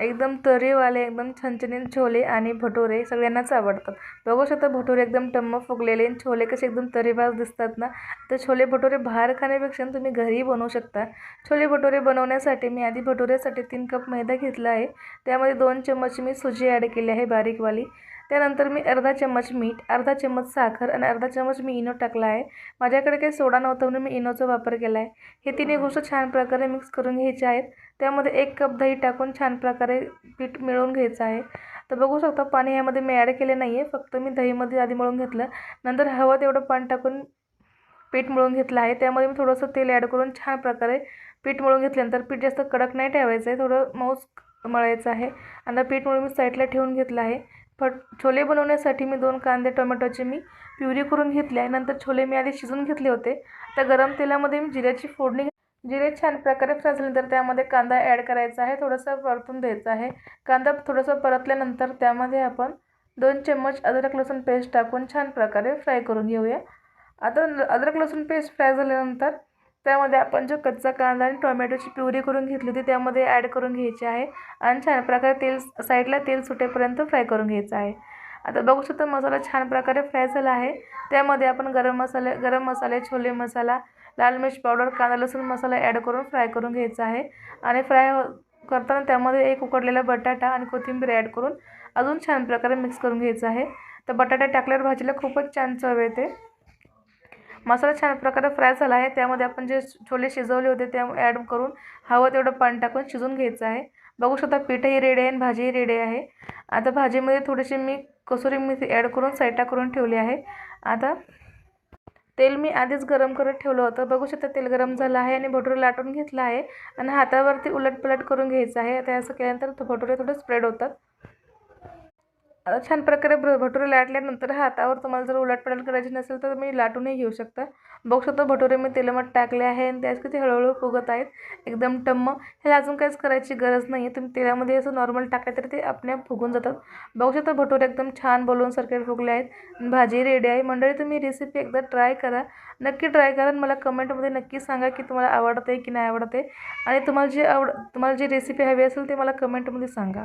एकदम तर्रीवाले एकदम छणछणीत छोले आणि भटुरे सगळ्यांनाच आवडतात। बघू शकता भटुरे एकदम टम्म फुगलेले आणि छोले कसे एकदम तर्रीवार दिसतात ना। तर छोले भटुरे बाहेर खाण्यापेक्षा तुम्ही घरी बनवू शकता। छोले भटुरे बनवण्यासाठी मी आधी भटुरेसाठी 3 कप मैदा घेतला आहे। त्यामध्ये 2 चम्मच मी सुजी ॲड केली आहे बारीकवाली। त्यानंतर मी अर्धा चम्मच मीठ, अर्धा चम्मच साखर आणि अर्धा चम्मच मी इनो टाकला आहे। माझ्याकडे काही सोडा नव्हता म्हणून मी इनोचा वापर केला आहे। हे तिन्ही गोष्टी छान प्रकारे मिक्स करून घ्यायच्या आहेत। त्यामध्ये 1 कप दही टाकून छान प्रकारे पीठ मिळवून घ्यायचं आहे। तर बघू शकता पाणी यामध्ये मी ॲड केले नाही आहे, फक्त मी दहीमध्ये आधी मळून घेतलं। नंतर हवं तेवढं पाणी टाकून पीठ मळून घेतलं आहे। त्यामध्ये मी थोडंसं तेल ॲड करून छान प्रकारे पीठ मळून घेतल्यानंतर पीठ जास्त कडक नाही ठेवायचं आहे, थोडं मऊच मळायचं आहे। आणि पीठ मळून मी साईडला ठेवून घेतलं आहे। छोले बनवण्यासाठी मी 2 कांदे टोमॅटोची मी प्युरी करून घेतली आहे। नंतर छोले मी आधी शिजवून घेतले होते। त्या गरम तेलामध्ये मी जिऱ्याची फोडणी, जिरे छान प्रकारे फ्राय झाल्यानंतर त्यामध्ये कांदा ॲड करायचा आहे, थोडंसं परतून द्यायचं आहे। कांदा थोडंसं परतल्यानंतर त्यामध्ये आपण 2 चम्मच अद्रक लसूण पेस्ट टाकून छान प्रकारे फ्राय करून घेऊया। आता अद्रक लसूण पेस्ट फ्राय झाल्यानंतर त्यामध्ये आपण जो कच्चा कांदा आणि टोमॅटोची प्युरी करून घेतली होती त्यामध्ये ॲड करून घ्यायची आहे आणि छान प्रकारे साईडला तेल सुटेपर्यंत फ्राय करून घ्यायचं आहे। आता बघू शकता मसाला छान प्रकारे फ्राय झाला आहे। त्यामध्ये आपण गरम मसाले, छोले मसाला, लाल मिर्च पावडर, कांदा लसूण मसाला ॲड करून फ्राय करून घ्यायचा आहे। आणि फ्राय करताना त्यामध्ये 1 उकडलेला बटाटा आणि कोथिंबीर ॲड करून अजून छान प्रकारे मिक्स करून घ्यायचं आहे। तर बटाटा टाकल्यावर भाजीला खूपच छान चव येते। मसाला छान प्रकारे फ्राय झाला आहे। त्यामध्ये आपण जे छोले शिजवले होते ते ॲड करून हवं तेवढं पाणी टाकून शिजवून घ्यायचं आहे। बघू शकता पीठही रेडी आहे आणि भाजीही रेडी आहे। आता भाजीमध्ये थोडीशी मी कसुरी मेथी ॲड करून साईडला करून ठेवली आहे। आता तेल मी आधीच गरम करत ठेवलं होतं। बघू शकता तेल गरम झालं आहे आणि भटुरे लाटून घेतलं आहे आणि हातावरती उलटपलट करून घ्यायचं आहे। आता असं केल्यानंतर भटुरे थोडे स्प्रेड होतात। आता छान प्रकारे भटुरे लाटल्यानंतर हातावर तुम्हाला जर उलटपलट करायची नसेल तर तुम्ही लाटूनही घेऊ शकता। बघू शकता भटुरे मी तेलामध्ये टाकले आहे आणि त्यास किती हळूहळू फुगत आहेत, एकदम टम्म। ह्याला अजून काहीच करायची गरज नाही आहे, तुम्ही तेलामध्ये असं नॉर्मल टाकले तरी ते आपोआप फुगून जातात। बघू शकता भटुरे एकदम छान बलूनसारखे फुगले आहेत। भाजी रेडी आहे। मंडळी तुम्ही रेसिपी एकदा ट्राय करा, नक्की ट्राय करा आणि मला कमेंटमध्ये नक्की सांगा की तुम्हाला आवडते की नाही आवडते आणि तुम्हाला जी रेसिपी हवी असेल ते मला कमेंटमध्ये सांगा।